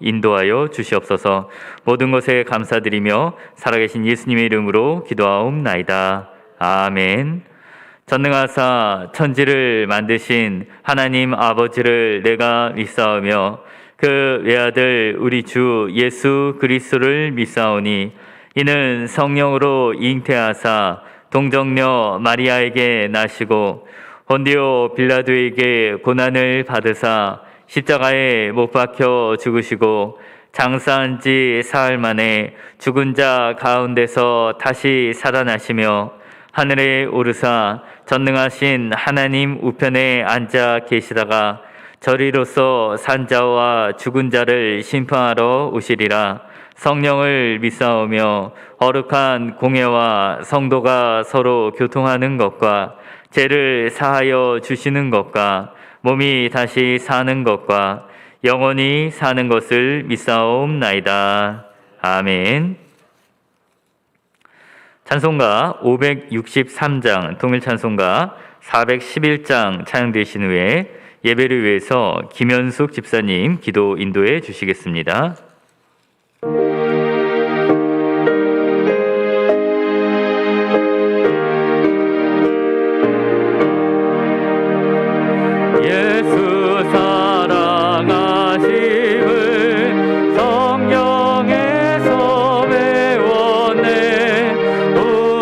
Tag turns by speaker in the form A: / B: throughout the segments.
A: 인도하여 주시옵소서. 모든 것에 감사드리며 살아계신 예수님의 이름으로 기도하옵나이다. 아멘. 전능하사 천지를 만드신 하나님 아버지를 내가 믿사오며 그 외아들 우리 주 예수 그리스도를 믿사오니 이는 성령으로 잉태하사 동정녀 마리아에게 나시고 본디오 빌라도에게 고난을 받으사 십자가에 못 박혀 죽으시고 장사한 지 사흘 만에 죽은 자 가운데서 다시 살아나시며 하늘에 오르사 전능하신 하나님 우편에 앉아 계시다가 저리로서 산자와 죽은 자를 심판하러 오시리라. 성령을 믿사오며 거룩한 공예와 성도가 서로 교통하는 것과 죄를 사하여 주시는 것과 몸이 다시 사는 것과 영원히 사는 것을 믿사옵나이다. 아멘. 찬송가 563장 통일찬송가 411장 찬양되신 후에 예배를 위해서 김현숙 집사님 기도 인도해 주시겠습니다. 예수 사랑하심을 성령에서 배웠네.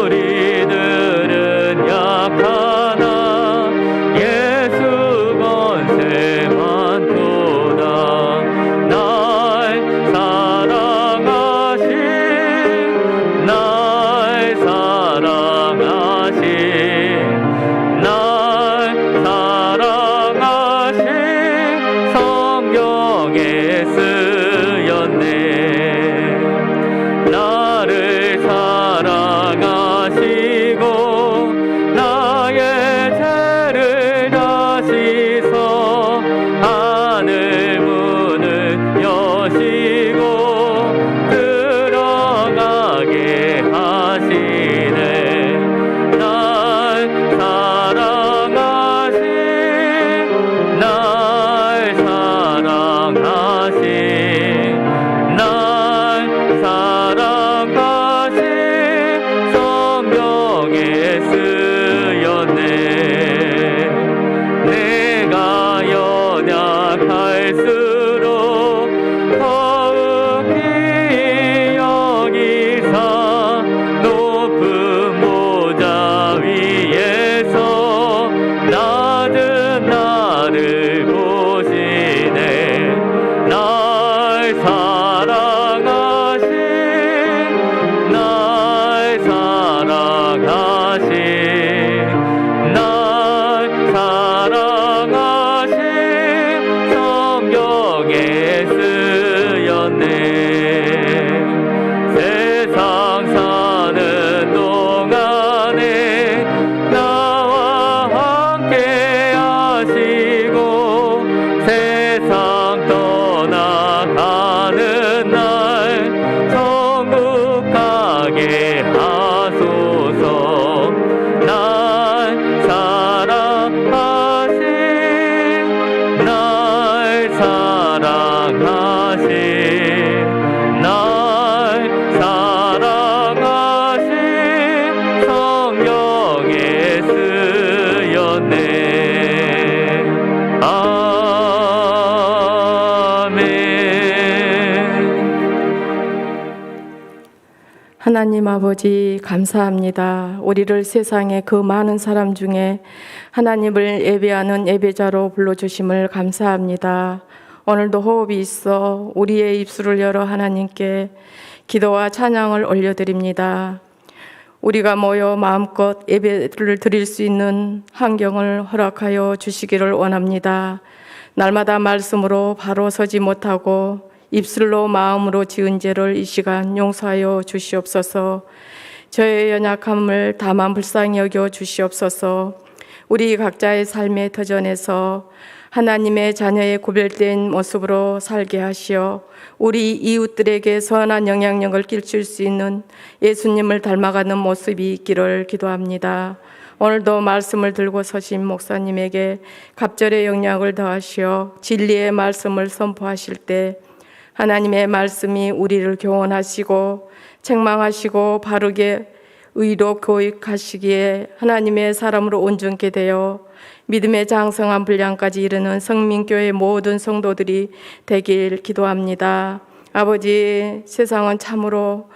A: 우리들은 약하나 예수 권세 많도다. 날 사랑하신 날 사랑하신 날 사랑하신 성경에 쓰였네. 나를 사랑하시고 나의 죄를 다 씻어 하늘 문을 여시고 들어가게 하시네. 날 사랑하신 날 사랑하신 날 사랑하신 성경에 쓰였네. 내가 연약할수록 더욱이 여기사 높은 보좌 위에서 낮은 나를 보시네. 날 사랑하신 날 사랑하신 날 사랑하신 성경에 쓰였네. 세상 사는 동안에 나와 함께 하시고 세상 떠나가는 날 천국 가게 하소서. 날 사랑하신 날 사랑하신 날 사랑하신 성경에 쓰였네. 아멘.
B: 하나님 아버지 감사합니다. 우리를 세상의 그 많은 사람 중에 하나님을 예배하는 예배자로 불러주심을 감사합니다. 오늘도 호흡이 있어 우리의 입술을 열어 하나님께 기도와 찬양을 올려드립니다. 우리가 모여 마음껏 예배를 드릴 수 있는 환경을 허락하여 주시기를 원합니다. 날마다 말씀으로 바로 서지 못하고 입술로 마음으로 지은 죄를 이 시간 용서하여 주시옵소서. 저의 연약함을 다만 불쌍히 여겨 주시옵소서. 우리 각자의 삶의 터전에서 하나님의 자녀의 구별된 모습으로 살게 하시어 우리 이웃들에게 선한 영향력을 끼칠 수 있는 예수님을 닮아가는 모습이 있기를 기도합니다. 오늘도 말씀을 들고 서신 목사님에게 갑절의 영향을 더하시어 진리의 말씀을 선포하실 때 하나님의 말씀이 우리를 교훈하시고 책망하시고 바르게 의로 교육하시기에 하나님의 사람으로 온전케 되어 믿음의 장성한 분량까지 이르는 성민교회 모든 성도들이 되길 기도합니다. 아버지, 세상은 참으로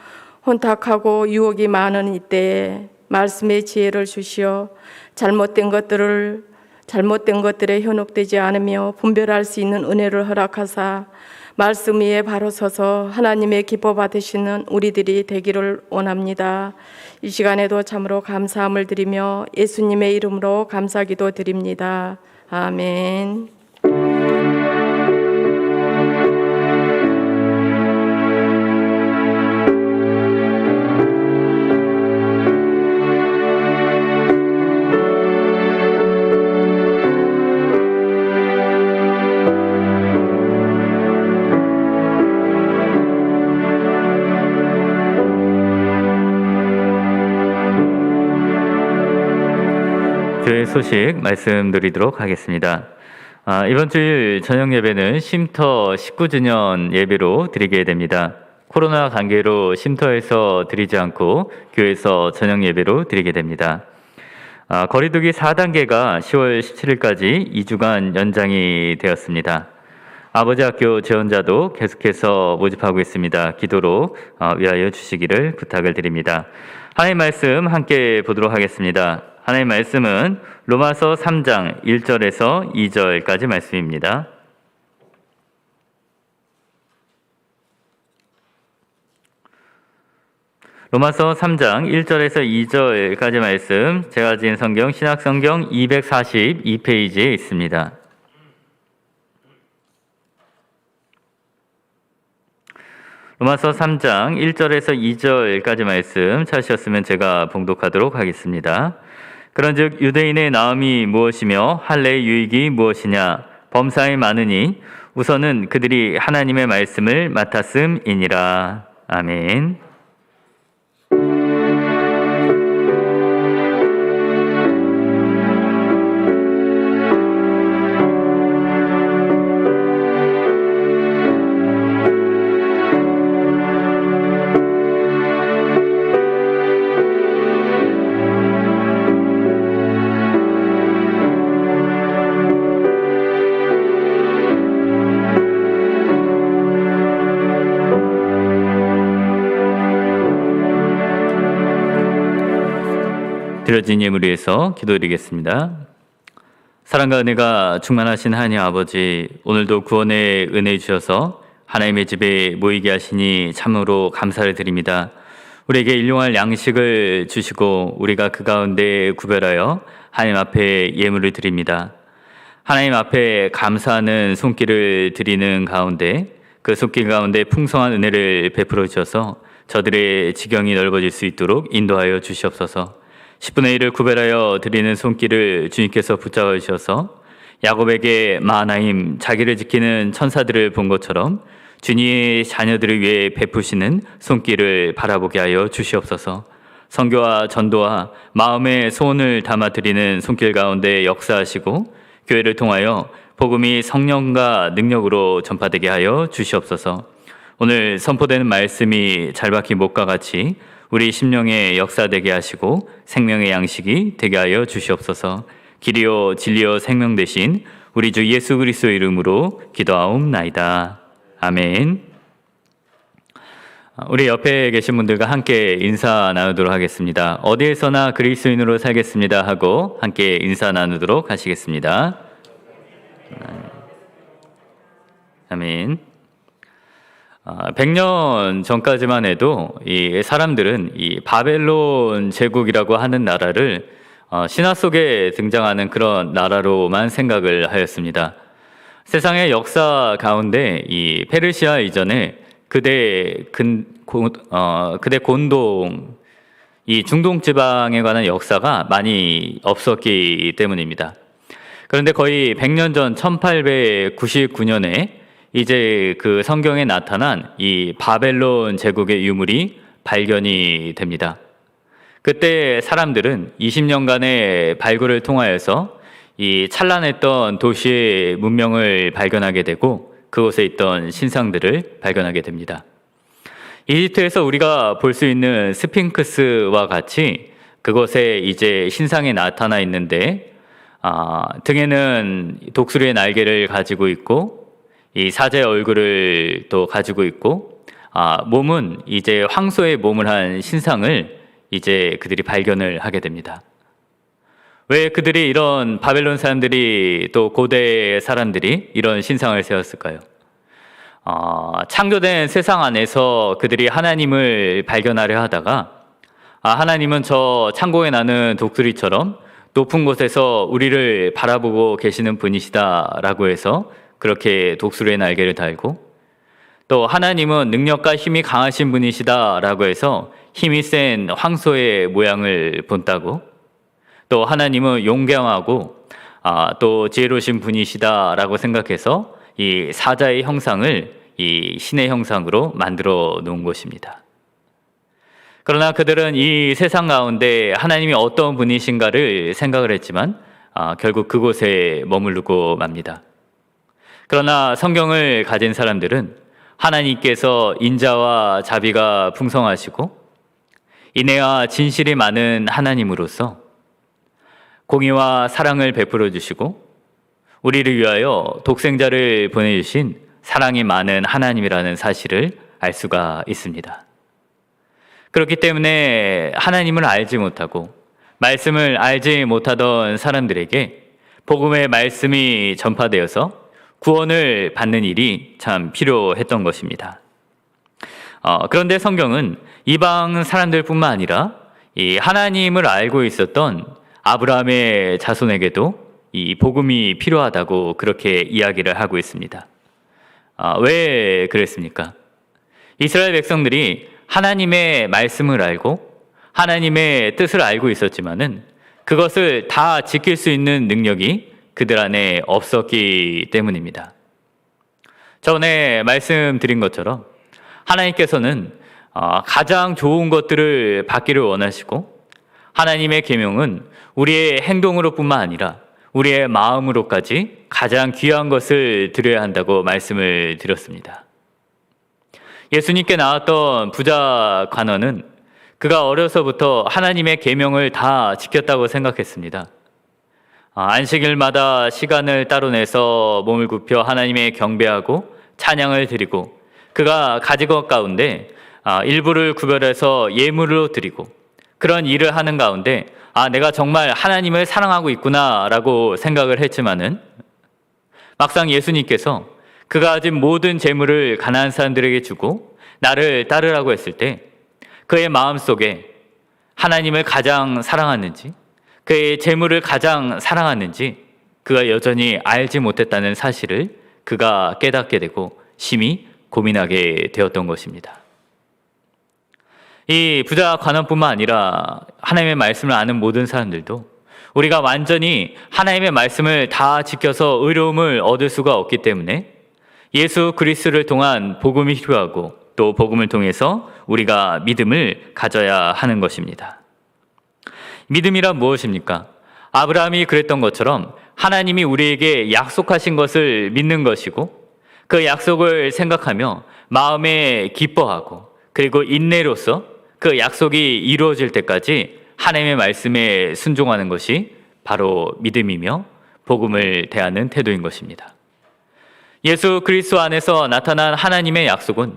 B: 혼탁하고 유혹이 많은 이때에 말씀의 지혜를 주시어 잘못된 것들에 현혹되지 않으며 분별할 수 있는 은혜를 허락하사 말씀 위에 바로 서서 하나님의 기뻐 받으시는 우리들이 되기를 원합니다. 이 시간에도 참으로 감사함을 드리며 예수님의 이름으로 감사기도 드립니다. 아멘.
A: 교회 소식 말씀드리도록 하겠습니다. 이번 주일 저녁 예배는 쉼터 19주년 예배로 드리게 됩니다. 코로나 관계로 쉼터에서 드리지 않고 교회에서 저녁 예배로 드리게 됩니다. 거리두기 4단계가 10월 17일까지 2주간 연장이 되었습니다. 아버지 학교 지원자도 계속해서 모집하고 있습니다. 기도로 위하여 주시기를 부탁을 드립니다. 하나님 말씀 함께 보도록 하겠습니다. 하나님 말씀은 로마서 3장 1절에서 2절까지 말씀입니다. 로마서 3장 1절에서 2절까지 말씀, 제가 가진 성경 신약성경 242페이지에 있습니다. 로마서 3장 1절에서 2절까지 말씀 찾으셨으면 제가 봉독하도록 하겠습니다. 그런즉 유대인의 나음이 무엇이며 할례의 유익이 무엇이냐? 범사에 많으니 우선은 그들이 하나님의 말씀을 맡았음이니라. 아멘. 드려진 예물 위해서 기도드리겠습니다. 사랑과 은혜가 충만하신 하나님 아버지, 오늘도 구원의 은혜 주셔서 하나님의 집에 모이게 하시니 참으로 감사를 드립니다. 우리에게 일용할 양식을 주시고 우리가 그 가운데 구별하여 하나님 앞에 예물을 드립니다. 하나님 앞에 감사하는 손길을 드리는 가운데 그 손길 가운데 풍성한 은혜를 베풀어 주셔서 저들의 지경이 넓어질 수 있도록 인도하여 주시옵소서. 10분의 1을 구별하여 드리는 손길을 주님께서 붙잡아 주셔서 야곱에게 마하나임 자기를 지키는 천사들을 본 것처럼 주님의 자녀들을 위해 베푸시는 손길을 바라보게 하여 주시옵소서. 선교와 전도와 마음의 소원을 담아 드리는 손길 가운데 역사하시고 교회를 통하여 복음이 성령과 능력으로 전파되게 하여 주시옵소서. 오늘 선포되는 말씀이 잘 박힌 목과 같이 우리 심령에 역사되게 하시고 생명의 양식이 되게 하여 주시옵소서. 길이요 진리요 생명 되신 우리 주 예수 그리스도의 이름으로 기도하옵나이다. 아멘. 우리 옆에 계신 분들과 함께 인사 나누도록 하겠습니다. 어디에서나 그리스도인으로 살겠습니다 하고 함께 인사 나누도록 하시겠습니다. 아멘. 100년 전까지만 해도 이 사람들은 이 바벨론 제국이라고 하는 나라를 신화 속에 등장하는 그런 나라로만 생각을 하였습니다. 세상의 역사 가운데 이 페르시아 이전에 그대 곤동, 이 중동 지방에 관한 역사가 많이 없었기 때문입니다. 그런데 거의 100년 전 1899년에 이제 그 성경에 나타난 이 바벨론 제국의 유물이 발견이 됩니다. 그때 사람들은 20년간의 발굴을 통하여서 이 찬란했던 도시의 문명을 발견하게 되고 그곳에 있던 신상들을 발견하게 됩니다. 이집트에서 우리가 볼 수 있는 스핑크스와 같이 그곳에 이제 신상이 나타나 있는데, 등에는 독수리의 날개를 가지고 있고, 이 사자의 얼굴을 또 가지고 있고, 몸은 이제 황소의 몸을 한 신상을 이제 그들이 발견을 하게 됩니다. 왜 그들이 이런 바벨론 사람들이 또 고대 사람들이 이런 신상을 세웠을까요? 창조된 세상 안에서 그들이 하나님을 발견하려 하다가 하나님은 저 창고에 나는 독수리처럼 높은 곳에서 우리를 바라보고 계시는 분이시다라고 해서 그렇게 독수리의 날개를 달고, 또 하나님은 능력과 힘이 강하신 분이시다라고 해서 힘이 센 황소의 모양을 본다고, 또 하나님은 용감하고 또 지혜로우신 분이시다라고 생각해서 이 사자의 형상을 이 신의 형상으로 만들어 놓은 것입니다. 그러나 그들은 이 세상 가운데 하나님이 어떤 분이신가를 생각을 했지만 결국 그곳에 머무르고 맙니다. 그러나 성경을 가진 사람들은 하나님께서 인자와 자비가 풍성하시고 인애와 진실이 많은 하나님으로서 공의와 사랑을 베풀어 주시고 우리를 위하여 독생자를 보내주신 사랑이 많은 하나님이라는 사실을 알 수가 있습니다. 그렇기 때문에 하나님을 알지 못하고 말씀을 알지 못하던 사람들에게 복음의 말씀이 전파되어서 구원을 받는 일이 참 필요했던 것입니다. 그런데 성경은 이방 사람들뿐만 아니라 이 하나님을 알고 있었던 아브라함의 자손에게도 이 복음이 필요하다고 그렇게 이야기를 하고 있습니다. 왜 그랬습니까? 이스라엘 백성들이 하나님의 말씀을 알고 하나님의 뜻을 알고 있었지만은 그것을 다 지킬 수 있는 능력이 그들 안에 없었기 때문입니다. 전에 말씀드린 것처럼 하나님께서는 가장 좋은 것들을 받기를 원하시고 하나님의 계명은 우리의 행동으로뿐만 아니라 우리의 마음으로까지 가장 귀한 것을 드려야 한다고 말씀을 드렸습니다. 예수님께 나왔던 부자 관원은 그가 어려서부터 하나님의 계명을 다 지켰다고 생각했습니다. 안식일마다 시간을 따로 내서 몸을 굽혀 하나님의 경배하고 찬양을 드리고 그가 가진 것 가운데 일부를 구별해서 예물로 드리고 그런 일을 하는 가운데 내가 정말 하나님을 사랑하고 있구나라고 생각을 했지만은 막상 예수님께서 그가 가진 모든 재물을 가난한 사람들에게 주고 나를 따르라고 했을 때 그의 마음속에 하나님을 가장 사랑하는지 그의 재물을 가장 사랑하는지 그가 여전히 알지 못했다는 사실을 그가 깨닫게 되고 심히 고민하게 되었던 것입니다. 이 부자 관원뿐만 아니라 하나님의 말씀을 아는 모든 사람들도 우리가 완전히 하나님의 말씀을 다 지켜서 의로움을 얻을 수가 없기 때문에 예수 그리스도를 통한 복음이 필요하고 또 복음을 통해서 우리가 믿음을 가져야 하는 것입니다. 믿음이란 무엇입니까? 아브라함이 그랬던 것처럼 하나님이 우리에게 약속하신 것을 믿는 것이고 그 약속을 생각하며 마음에 기뻐하고 그리고 인내로서 그 약속이 이루어질 때까지 하나님의 말씀에 순종하는 것이 바로 믿음이며 복음을 대하는 태도인 것입니다. 예수 그리스도 안에서 나타난 하나님의 약속은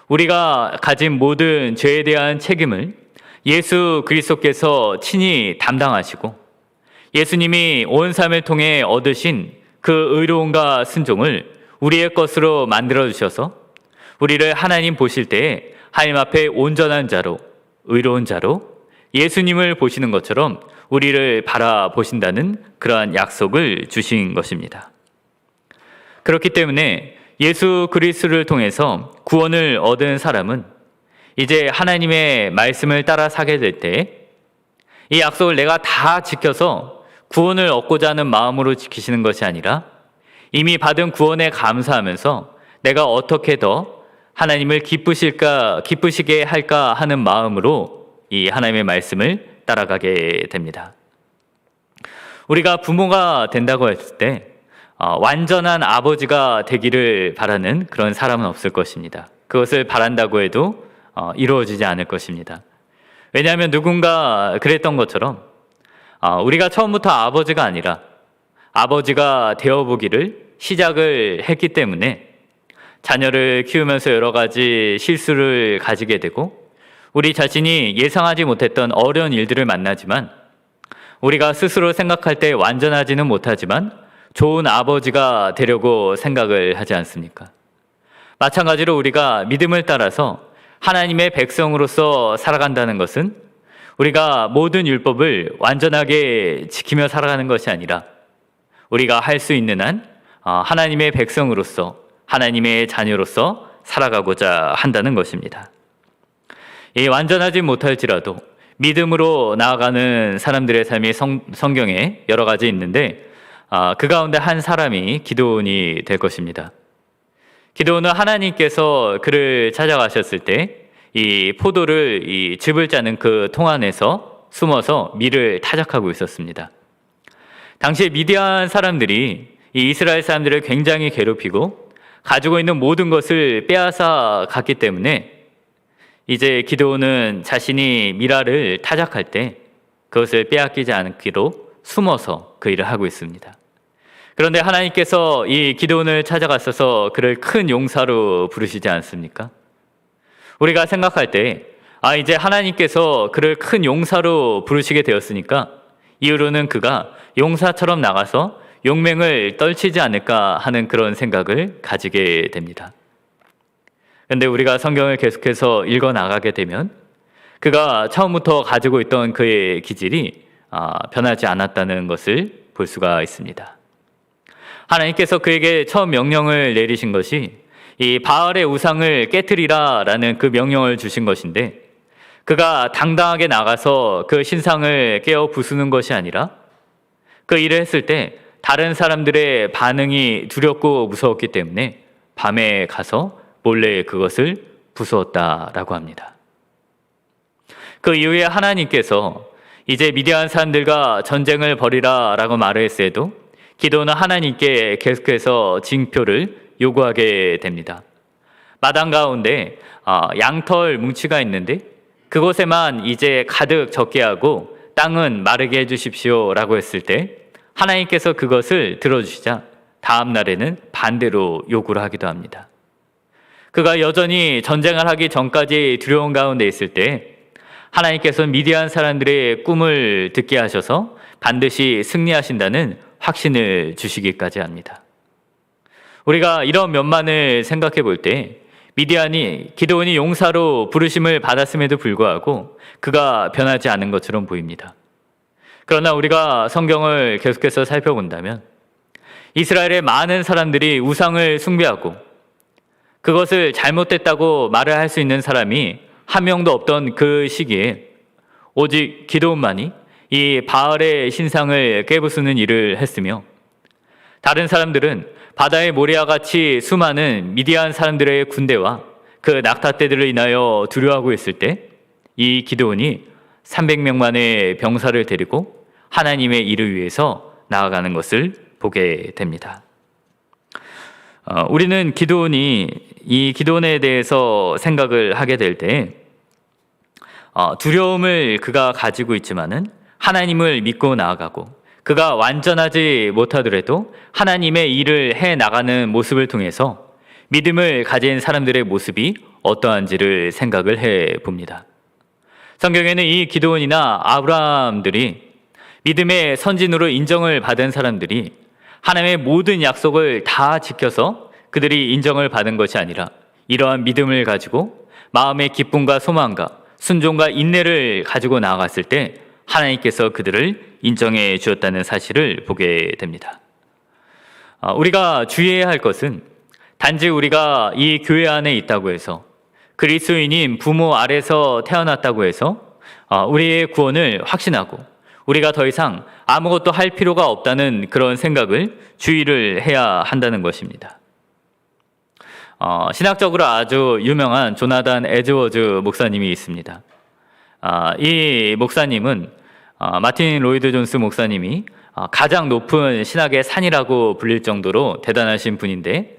A: 우리가 가진 모든 죄에 대한 책임을 예수 그리스도께서 친히 담당하시고 예수님이 온 삶을 통해 얻으신 그 의로움과 순종을 우리의 것으로 만들어 주셔서 우리를 하나님 보실 때에 하나님 앞에 온전한 자로 의로운 자로 예수님을 보시는 것처럼 우리를 바라보신다는 그러한 약속을 주신 것입니다. 그렇기 때문에 예수 그리스도를 통해서 구원을 얻은 사람은 이제 하나님의 말씀을 따라 사게 될 때 이 약속을 내가 다 지켜서 구원을 얻고자 하는 마음으로 지키시는 것이 아니라 이미 받은 구원에 감사하면서 내가 어떻게 더 하나님을 기쁘시게 할까 하는 마음으로 이 하나님의 말씀을 따라가게 됩니다. 우리가 부모가 된다고 했을 때 완전한 아버지가 되기를 바라는 그런 사람은 없을 것입니다. 그것을 바란다고 해도 이루어지지 않을 것입니다. 왜냐하면 누군가 그랬던 것처럼 우리가 처음부터 아버지가 아니라 아버지가 되어보기를 시작을 했기 때문에 자녀를 키우면서 여러 가지 실수를 가지게 되고 우리 자신이 예상하지 못했던 어려운 일들을 만나지만 우리가 스스로 생각할 때 완전하지는 못하지만 좋은 아버지가 되려고 생각을 하지 않습니까? 마찬가지로 우리가 믿음을 따라서 하나님의 백성으로서 살아간다는 것은 우리가 모든 율법을 완전하게 지키며 살아가는 것이 아니라 우리가 할 수 있는 한 하나님의 백성으로서 하나님의 자녀로서 살아가고자 한다는 것입니다. 완전하지 못할지라도 믿음으로 나아가는 사람들의 삶이 성경에 여러 가지 있는데 그 가운데 한 사람이 기드온이 될 것입니다. 기드온은 하나님께서 그를 찾아가셨을 때 이 포도를 이 즙을 짜는 그 통 안에서 숨어서 밀을 타작하고 있었습니다. 당시 미디안 사람들이 이 이스라엘 사람들을 굉장히 괴롭히고 가지고 있는 모든 것을 빼앗아 갔기 때문에 이제 기드온은 자신이 미라를 타작할 때 그것을 빼앗기지 않기로 숨어서 그 일을 하고 있습니다. 그런데 하나님께서 이 기드온을 찾아가셔서 그를 큰 용사로 부르시지 않습니까? 우리가 생각할 때 이제 하나님께서 그를 큰 용사로 부르시게 되었으니까 이후로는 그가 용사처럼 나가서 용맹을 떨치지 않을까 하는 그런 생각을 가지게 됩니다. 그런데 우리가 성경을 계속해서 읽어 나가게 되면 그가 처음부터 가지고 있던 그의 기질이 변하지 않았다는 것을 볼 수가 있습니다. 하나님께서 그에게 처음 명령을 내리신 것이 이 바알의 우상을 깨트리라라는 그 명령을 주신 것인데 그가 당당하게 나가서 그 신상을 깨어 부수는 것이 아니라 그 일을 했을 때 다른 사람들의 반응이 두렵고 무서웠기 때문에 밤에 가서 몰래 그것을 부수었다라고 합니다. 그 이후에 하나님께서 이제 미디안 사람들과 전쟁을 벌이라라고 말을 했어도 기드온은 하나님께 계속해서 징표를 요구하게 됩니다. 마당 가운데 양털 뭉치가 있는데 그곳에만 이제 가득 적게 하고 땅은 마르게 해주십시오라고 했을 때 하나님께서 그것을 들어주시자 다음 날에는 반대로 요구를 하기도 합니다. 그가 여전히 전쟁을 하기 전까지 두려운 가운데 있을 때 하나님께서는 미디안 사람들의 꿈을 듣게 하셔서 반드시 승리하신다는 확신을 주시기까지 합니다. 우리가 이런 면만을 생각해 볼 때 기드온이 용사로 부르심을 받았음에도 불구하고 그가 변하지 않은 것처럼 보입니다. 그러나 우리가 성경을 계속해서 살펴본다면 이스라엘의 많은 사람들이 우상을 숭배하고 그것을 잘못됐다고 말을 할 수 있는 사람이 한 명도 없던 그 시기에 오직 기드온만이 이 바알의 신상을 깨부수는 일을 했으며 다른 사람들은 바다의 모래와 같이 수많은 미디안 사람들의 군대와 그 낙타떼들을 인하여 두려워하고 있을 때 이 기드온이 300명만의 병사를 데리고 하나님의 일을 위해서 나아가는 것을 보게 됩니다. 우리는 이 기드온에 대해서 생각을 하게 될 때 두려움을 그가 가지고 있지만은 하나님을 믿고 나아가고 그가 완전하지 못하더라도 하나님의 일을 해 나가는 모습을 통해서 믿음을 가진 사람들의 모습이 어떠한지를 생각을 해 봅니다. 성경에는 이 기드온이나 아브라함들이 믿음의 선진으로 인정을 받은 사람들이 하나님의 모든 약속을 다 지켜서 그들이 인정을 받은 것이 아니라 이러한 믿음을 가지고 마음의 기쁨과 소망과 순종과 인내를 가지고 나아갔을 때 하나님께서 그들을 인정해 주었다는 사실을 보게 됩니다. 우리가 주의해야 할 것은 단지 우리가 이 교회 안에 있다고 해서 그리스도인인 부모 아래서 태어났다고 해서 우리의 구원을 확신하고 우리가 더 이상 아무것도 할 필요가 없다는 그런 생각을 주의를 해야 한다는 것입니다. 신학적으로 아주 유명한 조나단 에즈워즈 목사님이 있습니다. 이 목사님은 마틴 로이드 존스 목사님이 가장 높은 신학의 산이라고 불릴 정도로 대단하신 분인데,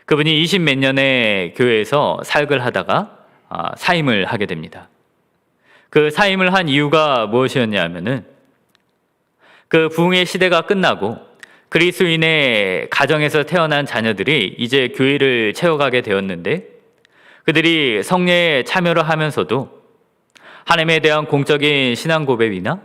A: 그분이 20몇 년의 교회에서 사역을 하다가 사임을 하게 됩니다. 그 사임을 한 이유가 무엇이었냐 하면은, 그 부흥의 시대가 끝나고 그리스도인의 가정에서 태어난 자녀들이 이제 교회를 채워가게 되었는데, 그들이 성례에 참여를 하면서도 하나님에 대한 공적인 신앙 고백이나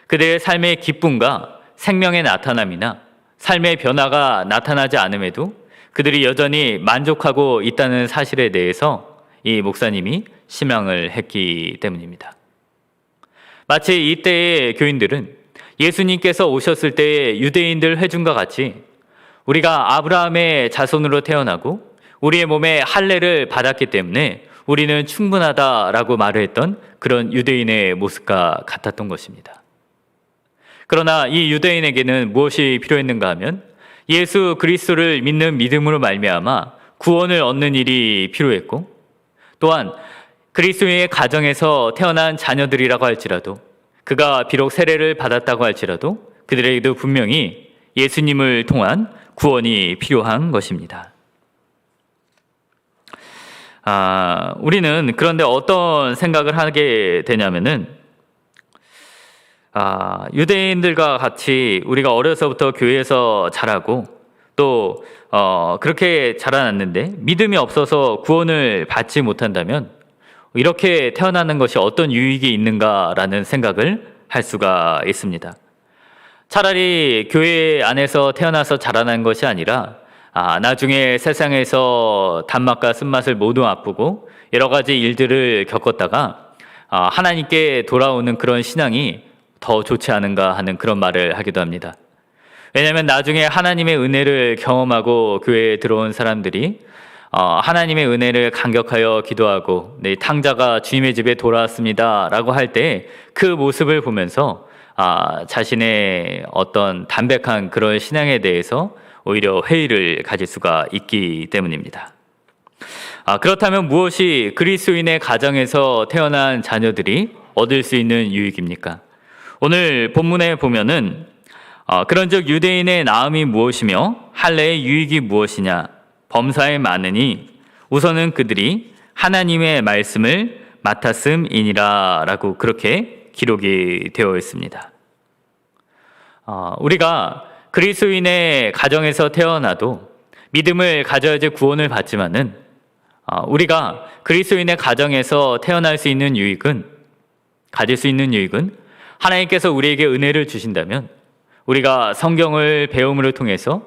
A: 그들의 삶의 기쁨과 생명의 나타남이나 삶의 변화가 나타나지 않음에도 그들이 여전히 만족하고 있다는 사실에 대해서 이 목사님이 실망을 했기 때문입니다. 마치 이때의 교인들은 예수님께서 오셨을 때의 유대인들 회중과 같이 우리가 아브라함의 자손으로 태어나고 우리의 몸에 할례를 받았기 때문에 우리는 충분하다라고 말을 했던 그런 유대인의 모습과 같았던 것입니다. 그러나 이 유대인에게는 무엇이 필요했는가 하면 예수 그리스도를 믿는 믿음으로 말미암아 구원을 얻는 일이 필요했고, 또한 그리스도의 가정에서 태어난 자녀들이라고 할지라도, 그가 비록 세례를 받았다고 할지라도 그들에게도 분명히 예수님을 통한 구원이 필요한 것입니다. 우리는 그런데 어떤 생각을 하게 되냐면은, 유대인들과 같이 우리가 어려서부터 교회에서 자라고 또 그렇게 자라났는데 믿음이 없어서 구원을 받지 못한다면 이렇게 태어나는 것이 어떤 유익이 있는가라는 생각을 할 수가 있습니다. 차라리 교회 안에서 태어나서 자라난 것이 아니라 나중에 세상에서 단맛과 쓴맛을 모두 맛보고 여러 가지 일들을 겪었다가 하나님께 돌아오는 그런 신앙이 더 좋지 않은가 하는 그런 말을 하기도 합니다. 왜냐하면 나중에 하나님의 은혜를 경험하고 교회에 들어온 사람들이 하나님의 은혜를 감격하여 기도하고 탕자가 주님의 집에 돌아왔습니다 라고 할 때 그 모습을 보면서 자신의 어떤 담백한 그런 신앙에 대해서 오히려 회의를 가질 수가 있기 때문입니다. 그렇다면 무엇이 그리스도인의 가정에서 태어난 자녀들이 얻을 수 있는 유익입니까? 오늘 본문에 보면은 그런즉 유대인의 나음이 무엇이며 할례의 유익이 무엇이냐, 범사에 많으니 우선은 그들이 하나님의 말씀을 맡았음이니라 라고 그렇게 기록이 되어 있습니다. 우리가 그리스도인의 가정에서 태어나도 믿음을 가져야지 구원을 받지만은 우리가 그리스도인의 가정에서 태어날 수 있는 유익은, 가질 수 있는 유익은 하나님께서 우리에게 은혜를 주신다면 우리가 성경을 배움을 통해서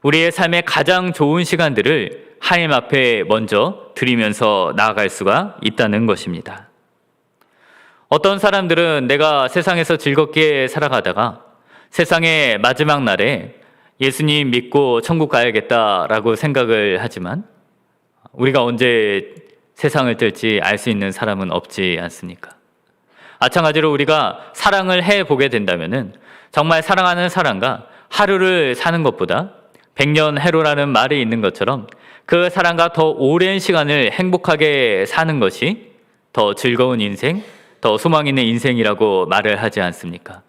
A: 우리의 삶의 가장 좋은 시간들을 하나님 앞에 먼저 드리면서 나아갈 수가 있다는 것입니다. 어떤 사람들은 내가 세상에서 즐겁게 살아가다가 세상의 마지막 날에 예수님 믿고 천국 가야겠다라고 생각을 하지만 우리가 언제 세상을 뜰지 알 수 있는 사람은 없지 않습니까? 마찬가지로 우리가 사랑을 해보게 된다면은 정말 사랑하는 사람과 하루를 사는 것보다 100년 해로라는 말이 있는 것처럼 그 사람과 더 오랜 시간을 행복하게 사는 것이 더 즐거운 인생, 더 소망 있는 인생이라고 말을 하지 않습니까?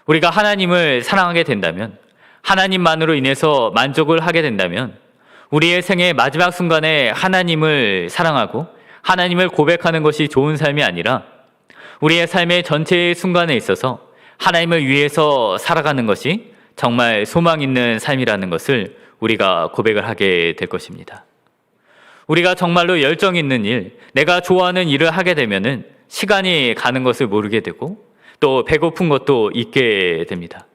A: 우리가 하나님을 사랑하게 된다면, 하나님만으로 인해서 만족을 하게 된다면 우리의 생의 마지막 순간에 하나님을 사랑하고 하나님을 고백하는 것이 좋은 삶이 아니라 우리의 삶의 전체의 순간에 있어서 하나님을 위해서 살아가는 것이 정말 소망 있는 삶이라는 것을 우리가 고백을 하게 될 것입니다. 우리가 정말로 열정 있는 일, 내가 좋아하는 일을 하게 되면은 시간이 가는 것을 모르게 되고 또 배고픈 것도 잊게 됩니다.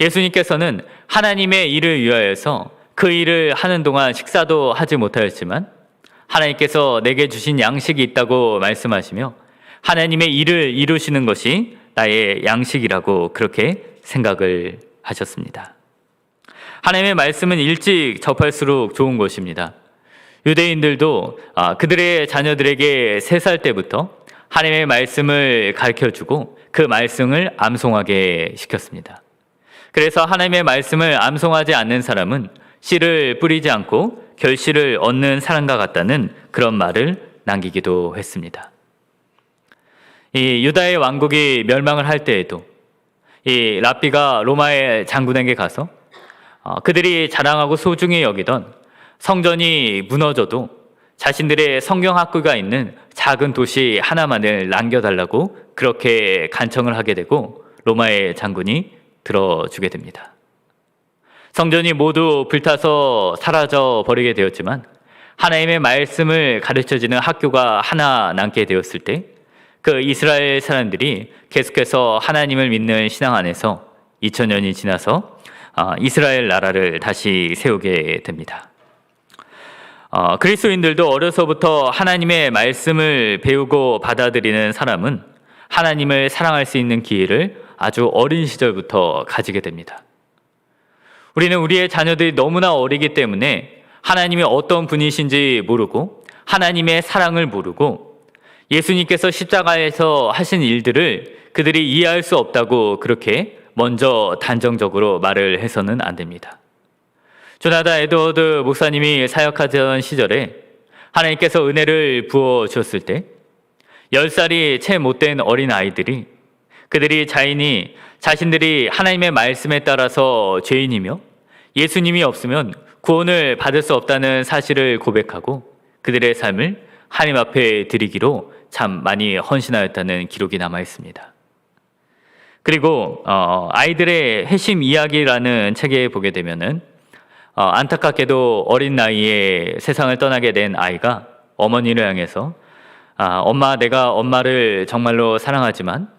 A: 예수님께서는 하나님의 일을 위하여서 그 일을 하는 동안 식사도 하지 못하였지만 하나님께서 내게 주신 양식이 있다고 말씀하시며 하나님의 일을 이루시는 것이 나의 양식이라고 그렇게 생각을 하셨습니다. 하나님의 말씀은 일찍 접할수록 좋은 것입니다. 유대인들도 그들의 자녀들에게 3살 때부터 하나님의 말씀을 가르쳐주고 그 말씀을 암송하게 시켰습니다. 그래서 하나님의 말씀을 암송하지 않는 사람은 씨를 뿌리지 않고 결실을 얻는 사람과 같다는 그런 말을 남기기도 했습니다. 이 유다의 왕국이 멸망을 할 때에도 이 랍비가 로마의 장군에게 가서 그들이 자랑하고 소중히 여기던 성전이 무너져도 자신들의 성경학교가 있는 작은 도시 하나만을 남겨달라고 그렇게 간청을 하게 되고 로마의 장군이 들어주게 됩니다. 성전이 모두 불타서 사라져 버리게 되었지만 하나님의 말씀을 가르쳐주는 학교가 하나 남게 되었을 때 그 이스라엘 사람들이 계속해서 하나님을 믿는 신앙 안에서 2000년이 지나서 이스라엘 나라를 다시 세우게 됩니다. 그리스도인들도 어려서부터 하나님의 말씀을 배우고 받아들이는 사람은 하나님을 사랑할 수 있는 기회를 아주 어린 시절부터 가지게 됩니다. 우리는 우리의 자녀들이 너무나 어리기 때문에 하나님이 어떤 분이신지 모르고 하나님의 사랑을 모르고 예수님께서 십자가에서 하신 일들을 그들이 이해할 수 없다고 그렇게 먼저 단정적으로 말을 해서는 안 됩니다. 조나단 에드워드 목사님이 사역하던 시절에 하나님께서 은혜를 부어주셨을 때 10살이 채 못된 어린 아이들이 그들이 자신들이 하나님의 말씀에 따라서 죄인이며 예수님이 없으면 구원을 받을 수 없다는 사실을 고백하고 그들의 삶을 하나님 앞에 드리기로 참 많이 헌신하였다는 기록이 남아 있습니다. 그리고 아이들의 회심 이야기라는 책에 보게 되면은 안타깝게도 어린 나이에 세상을 떠나게 된 아이가 어머니를 향해서 엄마, 내가 엄마를 정말로 사랑하지만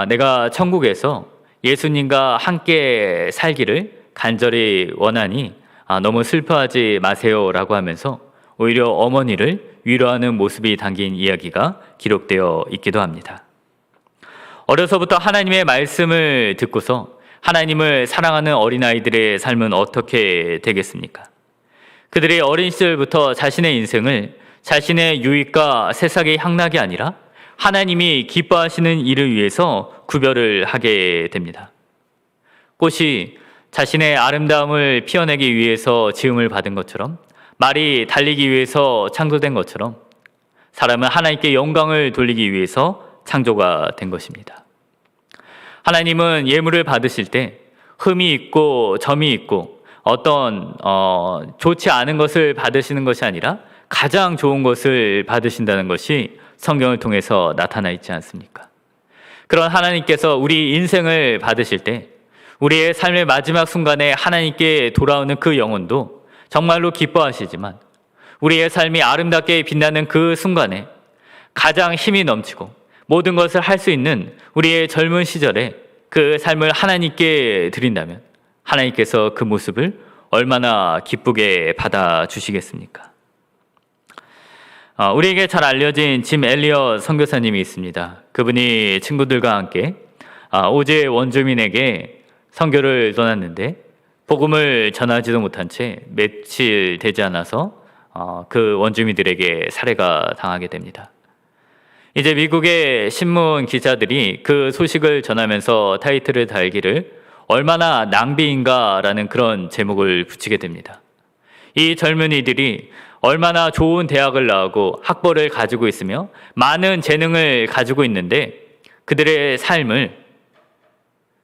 A: 내가 천국에서 예수님과 함께 살기를 간절히 원하니 너무 슬퍼하지 마세요라고 하면서 오히려 어머니를 위로하는 모습이 담긴 이야기가 기록되어 있기도 합니다. 어려서부터 하나님의 말씀을 듣고서 하나님을 사랑하는 어린아이들의 삶은 어떻게 되겠습니까? 그들이 어린 시절부터 자신의 인생을 자신의 유익과 세상의 향락이 아니라 하나님이 기뻐하시는 일을 위해서 구별을 하게 됩니다. 꽃이 자신의 아름다움을 피워내기 위해서 지음을 받은 것처럼 말이 달리기 위해서 창조된 것처럼 사람은 하나님께 영광을 돌리기 위해서 창조가 된 것입니다. 하나님은 예물을 받으실 때 흠이 있고 점이 있고 어떤 좋지 않은 것을 받으시는 것이 아니라 가장 좋은 것을 받으신다는 것이 성경을 통해서 나타나 있지 않습니까? 그런 하나님께서 우리 인생을 받으실 때 우리의 삶의 마지막 순간에 하나님께 돌아오는 그 영혼도 정말로 기뻐하시지만 우리의 삶이 아름답게 빛나는 그 순간에 가장 힘이 넘치고 모든 것을 할 수 있는 우리의 젊은 시절에 그 삶을 하나님께 드린다면 하나님께서 그 모습을 얼마나 기쁘게 받아주시겠습니까? 우리에게 잘 알려진 짐 엘리엇 선교사님이 있습니다. 그분이 친구들과 함께 오즈의 원주민에게 선교를 떠났는데 복음을 전하지도 못한 채 며칠 되지 않아서 그 원주민들에게 살해가 당하게 됩니다. 이제 미국의 신문 기자들이 그 소식을 전하면서 타이틀을 달기를 얼마나 낭비인가라는 그런 제목을 붙이게 됩니다. 이 젊은이들이 얼마나 좋은 대학을 나오고 학벌을 가지고 있으며 많은 재능을 가지고 있는데 그들의 삶을,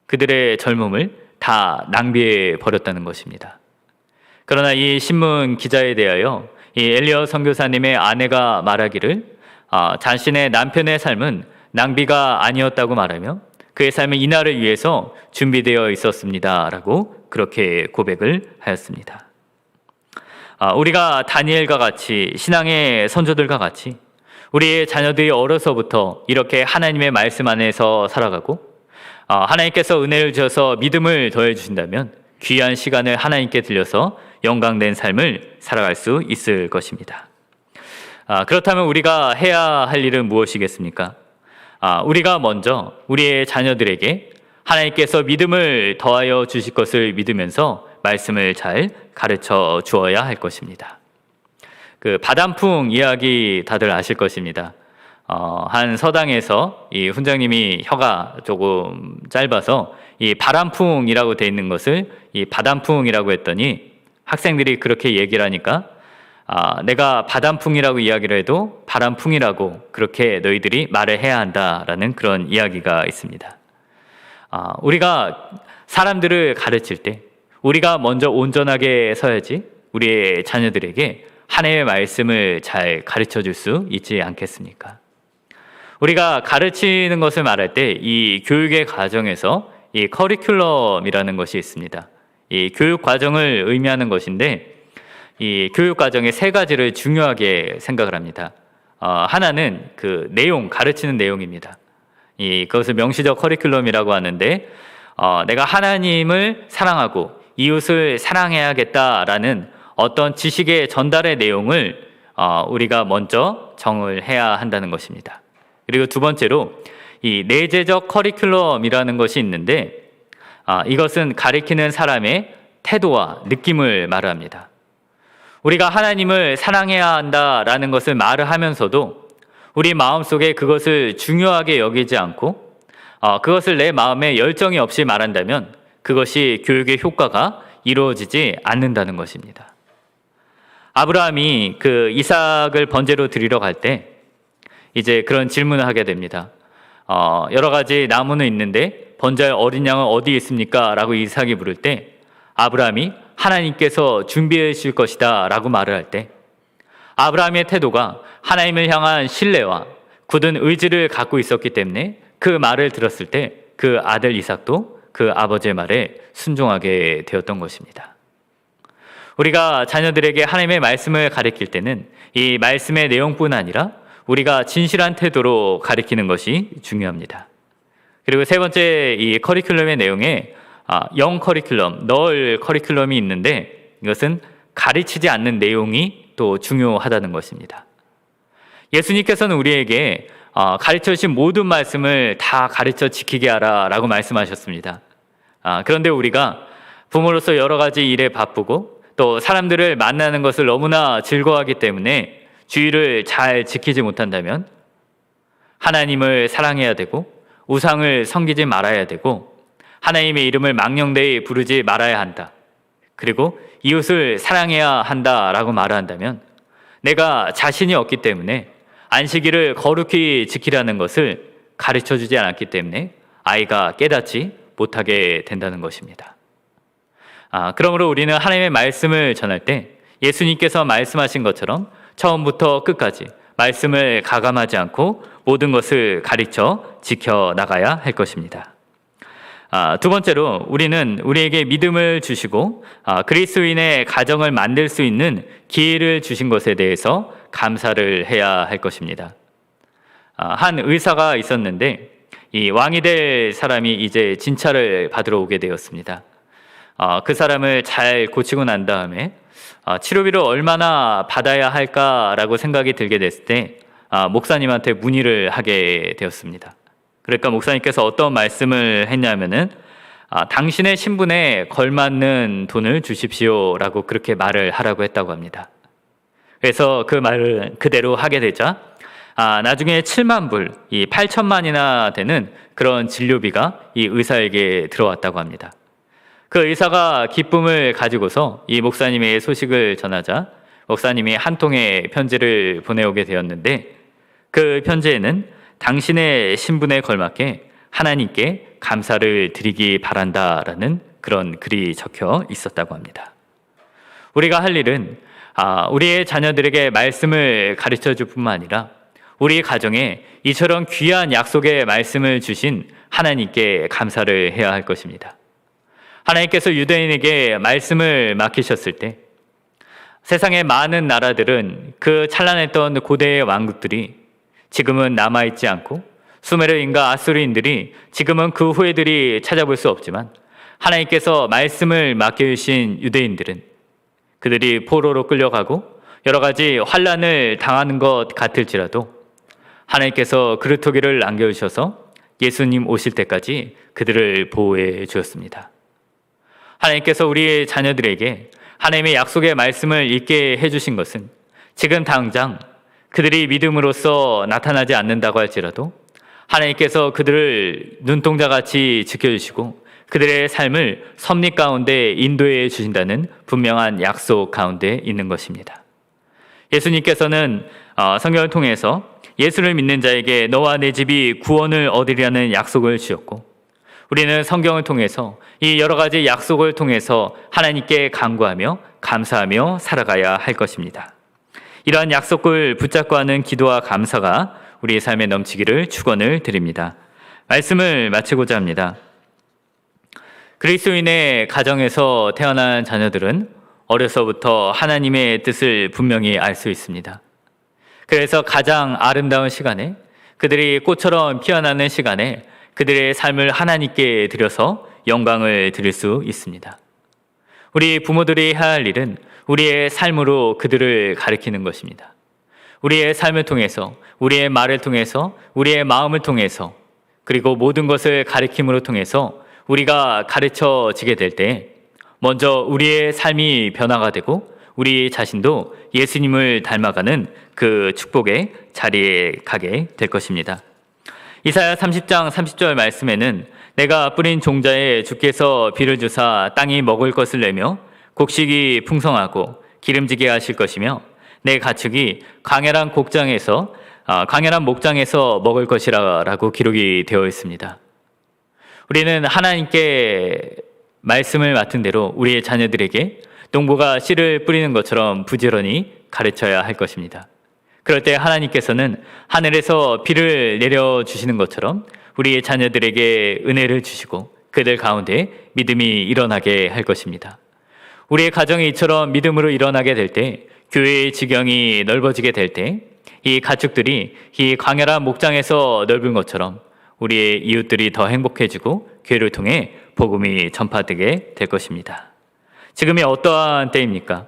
A: 그들의 젊음을 다 낭비해 버렸다는 것입니다. 그러나 이 신문 기자에 대하여 이 엘리엇 선교사님의 아내가 말하기를 자신의 남편의 삶은 낭비가 아니었다고 말하며 그의 삶은 이날을 위해서 준비되어 있었습니다 라고 그렇게 고백을 하였습니다. 우리가 다니엘과 같이 신앙의 선조들과 같이 우리의 자녀들이 어려서부터 이렇게 하나님의 말씀 안에서 살아가고 하나님께서 은혜를 주셔서 믿음을 더해 주신다면 귀한 시간을 하나님께 들려서 영광된 삶을 살아갈 수 있을 것입니다. 그렇다면 우리가 해야 할 일은 무엇이겠습니까? 우리가 먼저 우리의 자녀들에게 하나님께서 믿음을 더하여 주실 것을 믿으면서 말씀을 잘 가르쳐 주어야 할 것입니다. 그 바람풍 이야기 다들 아실 것입니다. 한 서당에서 이 훈장님이 혀가 조금 짧아서 이 바람풍이라고 돼 있는 것을 이 바람풍이라고 했더니 학생들이 그렇게 얘기를 하니까 내가 바람풍이라고 이야기를 해도 바람풍이라고 그렇게 너희들이 말을 해야 한다라는 그런 이야기가 있습니다. 우리가 사람들을 가르칠 때 우리가 먼저 온전하게 서야지 우리의 자녀들에게 하나님의 말씀을 잘 가르쳐 줄 수 있지 않겠습니까? 우리가 가르치는 것을 말할 때 이 교육의 과정에서 이 커리큘럼이라는 것이 있습니다. 이 교육 과정을 의미하는 것인데 이 교육 과정의 세 가지를 중요하게 생각을 합니다. 하나는 그 내용, 가르치는 내용입니다. 그것을 명시적 커리큘럼이라고 하는데 내가 하나님을 사랑하고 이웃을 사랑해야겠다라는 어떤 지식의 전달의 내용을 우리가 먼저 정을 해야 한다는 것입니다. 그리고 두 번째로 이 내재적 커리큘럼이라는 것이 있는데 이것은 가리키는 사람의 태도와 느낌을 말합니다. 우리가 하나님을 사랑해야 한다라는 것을 말을 하면서도 우리 마음속에 그것을 중요하게 여기지 않고 그것을 내 마음에 열정이 없이 말한다면 그것이 교육의 효과가 이루어지지 않는다는 것입니다. 아브라함이 그 이삭을 번제로 드리러 갈 때 이제 그런 질문을 하게 됩니다. 여러 가지 나무는 있는데 번제할 어린 양은 어디 있습니까? 라고 이삭이 물을 때 아브라함이 하나님께서 준비해 주실 것이다 라고 말을 할 때 아브라함의 태도가 하나님을 향한 신뢰와 굳은 의지를 갖고 있었기 때문에 그 말을 들었을 때 그 아들 이삭도 그 아버지의 말에 순종하게 되었던 것입니다. 우리가 자녀들에게 하나님의 말씀을 가르칠 때는 이 말씀의 내용뿐 아니라 우리가 진실한 태도로 가르치는 것이 중요합니다. 그리고 세 번째 이 커리큘럼의 내용에 영 커리큘럼, 널 커리큘럼이 있는데 이것은 가르치지 않는 내용이 또 중요하다는 것입니다. 예수님께서는 우리에게 가르쳐 주신 모든 말씀을 다 가르쳐 지키게 하라 라고 말씀하셨습니다. 그런데 우리가 부모로서 여러 가지 일에 바쁘고 또 사람들을 만나는 것을 너무나 즐거워하기 때문에 주의를 잘 지키지 못한다면 하나님을 사랑해야 되고 우상을 섬기지 말아야 되고 하나님의 이름을 망령되이 부르지 말아야 한다. 그리고 이웃을 사랑해야 한다라고 말을 한다면 내가 자신이 없기 때문에 안식일을 거룩히 지키라는 것을 가르쳐주지 않았기 때문에 아이가 깨닫지 못하게 된다는 것입니다. 그러므로 우리는 하나님의 말씀을 전할 때 예수님께서 말씀하신 것처럼 처음부터 끝까지 말씀을 가감하지 않고 모든 것을 가르쳐 지켜나가야 할 것입니다. 두 번째로 우리는 우리에게 믿음을 주시고 그리스도인의 가정을 만들 수 있는 기회를 주신 것에 대해서 감사를 해야 할 것입니다. 한 의사가 있었는데 이 왕이 될 사람이 이제 진찰을 받으러 오게 되었습니다. 그 사람을 잘 고치고 난 다음에 치료비를 얼마나 받아야 할까라고 생각이 들게 됐을 때 목사님한테 문의를 하게 되었습니다. 그러니까 목사님께서 어떤 말씀을 했냐면은 당신의 신분에 걸맞는 돈을 주십시오라고 그렇게 말을 하라고 했다고 합니다. 그래서 그 말을 그대로 하게 되자 나중에 7만 불, 이 8천만이나 되는 그런 진료비가 이 의사에게 들어왔다고 합니다. 그 의사가 기쁨을 가지고서 이 목사님의 소식을 전하자 목사님이 한 통의 편지를 보내오게 되었는데 그 편지에는 당신의 신분에 걸맞게 하나님께 감사를 드리기 바란다라는 그런 글이 적혀 있었다고 합니다. 우리가 할 일은 우리의 자녀들에게 말씀을 가르쳐 줄 뿐만 아니라 우리 가정에 이처럼 귀한 약속의 말씀을 주신 하나님께 감사를 해야 할 것입니다. 하나님께서 유대인에게 말씀을 맡기셨을 때 세상의 많은 나라들은 그 찬란했던 고대의 왕국들이 지금은 남아있지 않고 수메르인과 아수르인들이 지금은 그 후예들이 찾아볼 수 없지만 하나님께서 말씀을 맡겨주신 유대인들은 그들이 포로로 끌려가고 여러 가지 환난을 당하는 것 같을지라도 하나님께서 그루터기를 남겨주셔서 예수님 오실 때까지 그들을 보호해 주었습니다. 하나님께서 우리의 자녀들에게 하나님의 약속의 말씀을 읽게 해주신 것은 지금 당장 그들이 믿음으로써 나타나지 않는다고 할지라도 하나님께서 그들을 눈동자같이 지켜주시고 그들의 삶을 섭리 가운데 인도해 주신다는 분명한 약속 가운데 있는 것입니다. 예수님께서는 성경을 통해서 예수를 믿는 자에게 너와 내 집이 구원을 얻으리라는 약속을 주셨고 우리는 성경을 통해서 이 여러 가지 약속을 통해서 하나님께 간구하며 감사하며 살아가야 할 것입니다. 이러한 약속을 붙잡고 하는 기도와 감사가 우리의 삶에 넘치기를 축원을 드립니다. 말씀을 마치고자 합니다. 그리스도인의 가정에서 태어난 자녀들은 어려서부터 하나님의 뜻을 분명히 알 수 있습니다. 그래서 가장 아름다운 시간에, 그들이 꽃처럼 피어나는 시간에 그들의 삶을 하나님께 드려서 영광을 드릴 수 있습니다. 우리 부모들이 해야 할 일은 우리의 삶으로 그들을 가리키는 것입니다. 우리의 삶을 통해서, 우리의 말을 통해서, 우리의 마음을 통해서, 그리고 모든 것을 가리킴으로 통해서 우리가 가르쳐지게 될 때 먼저 우리의 삶이 변화가 되고 우리 자신도 예수님을 닮아가는 그 축복의 자리에 가게 될 것입니다. 이사야 30장 30절 말씀에는 내가 뿌린 종자에 주께서 비를 주사 땅이 먹을 것을 내며 곡식이 풍성하고 기름지게 하실 것이며 내 가축이 강렬한 목장에서 먹을 것이라고 기록이 되어 있습니다. 우리는 하나님께 말씀을 맡은 대로 우리의 자녀들에게 농부가 씨를 뿌리는 것처럼 부지런히 가르쳐야 할 것입니다. 그럴 때 하나님께서는 하늘에서 비를 내려주시는 것처럼 우리의 자녀들에게 은혜를 주시고 그들 가운데 믿음이 일어나게 할 것입니다. 우리의 가정이 이처럼 믿음으로 일어나게 될 때, 교회의 지경이 넓어지게 될 때, 이 가축들이 이 광활한 목장에서 넓은 것처럼 우리의 이웃들이 더 행복해지고 교회를 통해 복음이 전파되게 될 것입니다. 지금이 어떠한 때입니까?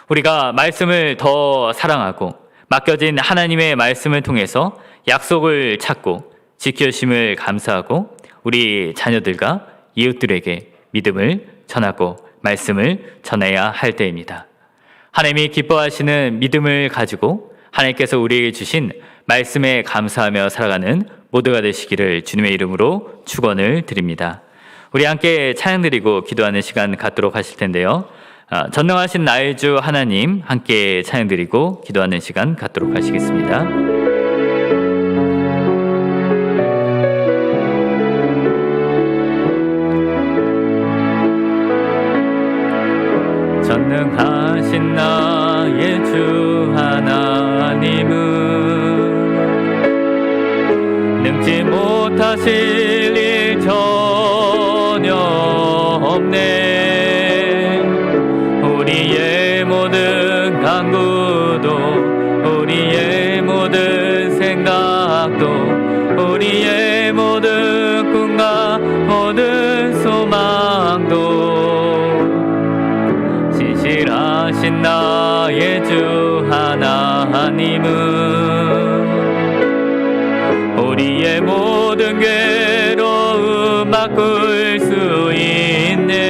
A: 우리가 말씀을 더 사랑하고 맡겨진 하나님의 말씀을 통해서 약속을 찾고 지켜심을 감사하고 우리 자녀들과 이웃들에게 믿음을 전하고 말씀을 전해야 할 때입니다. 하나님이 기뻐하시는 믿음을 가지고 하나님께서 우리에게 주신 말씀에 감사하며 살아가는 모두가 되시기를 주님의 이름으로 축원을 드립니다. 우리 함께 찬양 드리고 기도하는 시간 갖도록 하실 텐데요. 전능하신 나의 주 하나님 함께 찬양 드리고 기도하는 시간 갖도록 하시겠습니다. 전능하신 나의 주 하나님은 능지 못하실 일 전혀 없네. 우리의 모든 간구도 우리의 모든 생각도 우리의 모든 꿈과 모든 소망도 신실하신 나의 주 하나님은 우리의 모든 괴로움 바꿀 수 있네.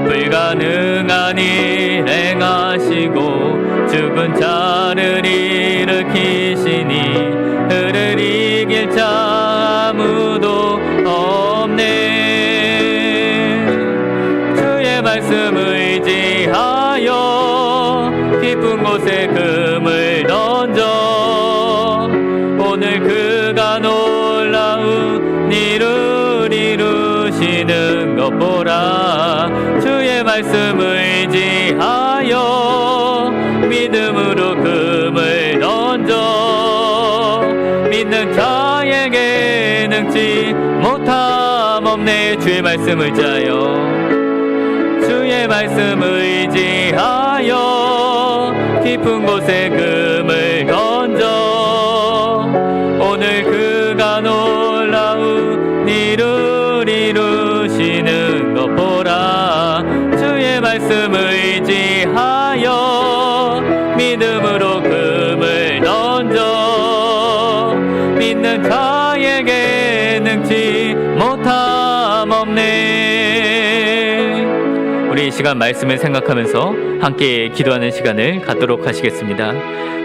A: 불가능한 일 행하시고 죽은 자를 일으키시니 그를 이길 자 아무도 없네. 주의 말씀 의지하여 깊은 곳에 금을 던져 오늘 그가 놀라운 일을 이루시는 것 보라. 주의 말씀 의지하여 믿음으로 금을 던져 믿는 자에게 능치 못함 없네. 주의 말씀 의지하여 주의 말씀 의지하여 깊은 곳에 금을 던져 오늘 그가 놀라운 일을 이루시는 것 보라. 주의 말씀 의지하여 믿음으로 금을 던져 믿는 자에게 능치 못함 없네. 우리 이 시간 말씀을 생각하면서 함께 기도하는 시간을 갖도록 하시겠습니다.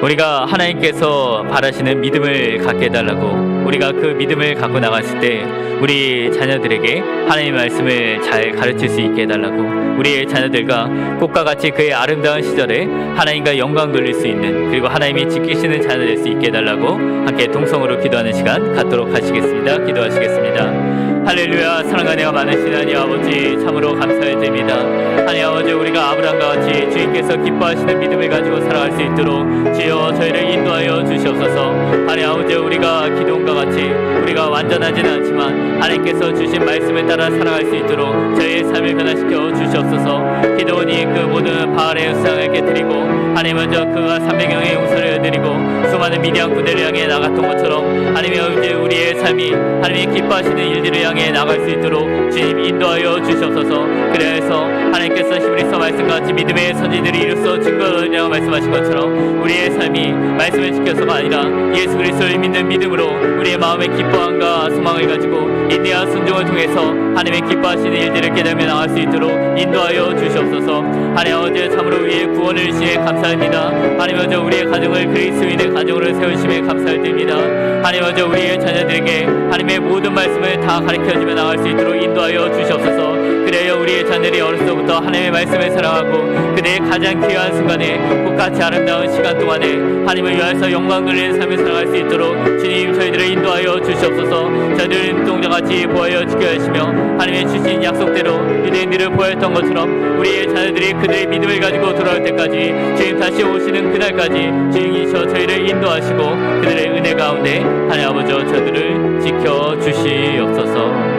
A: 우리가 하나님께서 바라시는 믿음을 갖게 해달라고 우리가 그 믿음을 갖고 나갔을 때 우리 자녀들에게 하나님의 말씀을 잘 가르칠 수 있게 해달라고, 우리의 자녀들과 꽃과 같이 그의 아름다운 시절에 하나님과 영광 돌릴 수 있는, 그리고 하나님이 지키시는 자녀 될 수 있게 해달라고 함께 동성으로 기도하는 시간 갖도록 하시겠습니다. 기도하시겠습니다. 할렐루야. 사랑과 내가 많으신 하나님 아버지, 참으로 감사해 드립니다. 하나님 아버지, 우리가 아브라함과 같이 주님께서 기뻐하시는 믿음을 가지고 살아갈 수 있도록 주여 저희를 인도하여 주시옵소서. 하나님 아버지, 우리가 기도원과 같이 우리가 완전하지는 않지만 하나님께서 주신 말씀을 따라 살아갈 수 있도록 저희의 삶을 변화시켜 주시옵소서. 기도원이 그 모든 바알의 우상을 깨뜨리고 하나님 먼저 그가 300명의 용서를 해드리고 수많은 미디안 군대를 향해 나갔던 것처럼 하나님의 아버지, 우리의 삶이 하나님이 기뻐하시는 일들을 향해 나갈 수 있도록 주님 인도하여 주시옵소서. 그래서 하나님께서 히브리서 말씀같이 믿음의 선지들이 이로써 증거하리라고 말씀하신 것처럼 우리의 삶이 말씀을 지켜서가 아니라 예수 그리스도를 믿는 믿음으로 우리의 마음의 기뻐함과 소망을 가지고 인내와 순종을 통해서 하나님의 기뻐하시는 일들을 깨달으며 나갈 수 있도록 인도하여 주시옵소서. 하나님 아버지, 참으로 우리의 구원을 주시에 감사합니다. 하나님 아버지, 우리의 가정을 그리스도인의 가정으로 세우심에 감사드립니다. 하나님 아버지, 우리의 자녀들에게 하나님의 모든 말씀을 다 가르쳐주며 나갈 수 있도록 인도하여 주시옵소서. 그래야 우리의 자녀들이 어렸을 때부터 하나님의 말씀을 사랑하고 그들의 가장 귀한 순간에 꽃같이 아름다운 시간 동안에 하나님을 위하여서 영광 돌리는 삶을 살아갈 수 있도록 주님 저희들을 인도하여 주시옵소서. 저희들은 눈동자같이 보호하여 지켜야 하시며 하나님의 주신 약속대로 유대인들을 보호했던 것처럼 우리의 자녀들이 그들의 믿음을 가지고 돌아올 때까지 주님 다시 오시는 그날까지 주님이셔 저희를 인도하시고 그들의 은혜 가운데 하나님 아버지 저들을 지켜주시옵소서.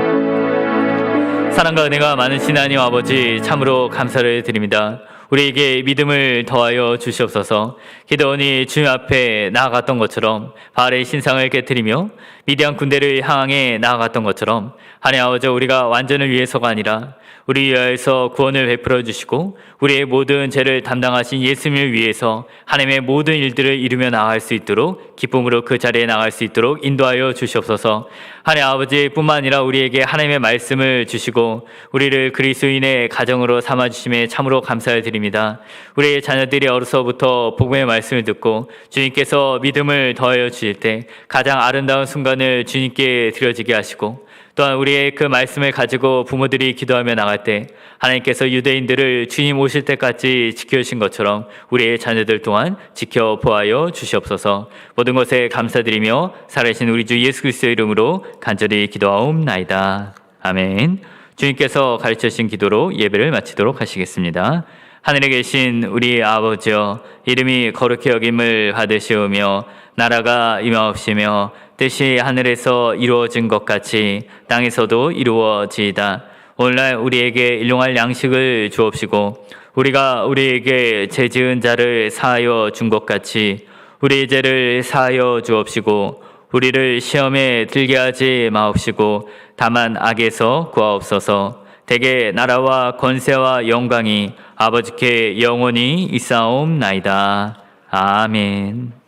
A: 사랑과 은혜가 많으신 하나님 아버지, 참으로 감사를 드립니다. 우리에게 믿음을 더하여 주시옵소서. 기드온이 주님 앞에 나아갔던 것처럼 바알의 신상을 깨뜨리며 미디안 군대를 향해 나아갔던 것처럼 하나님 아버지, 우리가 완전을 위해서가 아니라 우리 위하여서 구원을 베풀어 주시고 우리의 모든 죄를 담당하신 예수님을 위해서 하나님의 모든 일들을 이루며 나아갈 수 있도록 기쁨으로 그 자리에 나아갈 수 있도록 인도하여 주시옵소서. 하나님 아버지 뿐만 아니라 우리에게 하나님의 말씀을 주시고 우리를 그리스도인의 가정으로 삼아주심에 참으로 감사를 드립니다. 우리의 자녀들이 어려서부터 복음의 말씀을 듣고 주님께서 믿음을 더하여 주실 때 가장 아름다운 순간을 주님께 드려지게 하시고, 또한 우리의 그 말씀을 가지고 부모들이 기도하며 나갈 때 하나님께서 유대인들을 주님 오실 때까지 지켜주신 것처럼 우리의 자녀들 또한 지켜 보아여 주시옵소서. 모든 것에 감사드리며 살아계신 우리 주 예수 그리스도의 이름으로 간절히 기도하옵나이다. 아멘. 주님께서 가르쳐주신 기도로 예배를 마치도록 하시겠습니다. 하늘에 계신 우리 아버지여, 이름이 거룩히 여김을 받으시오며 나라가 임하옵시며 뜻이 하늘에서 이루어진 것 같이 땅에서도 이루어지이다. 오늘날 우리에게 일용할 양식을 주옵시고 우리가 우리에게 죄 지은 자를 사하여 준 것 같이 우리의 죄를 사하여 주옵시고 우리를 시험에 들게 하지 마옵시고 다만 악에서 구하옵소서. 대개 나라와 권세와 영광이 아버지께 영원히 있사옵나이다. 아멘.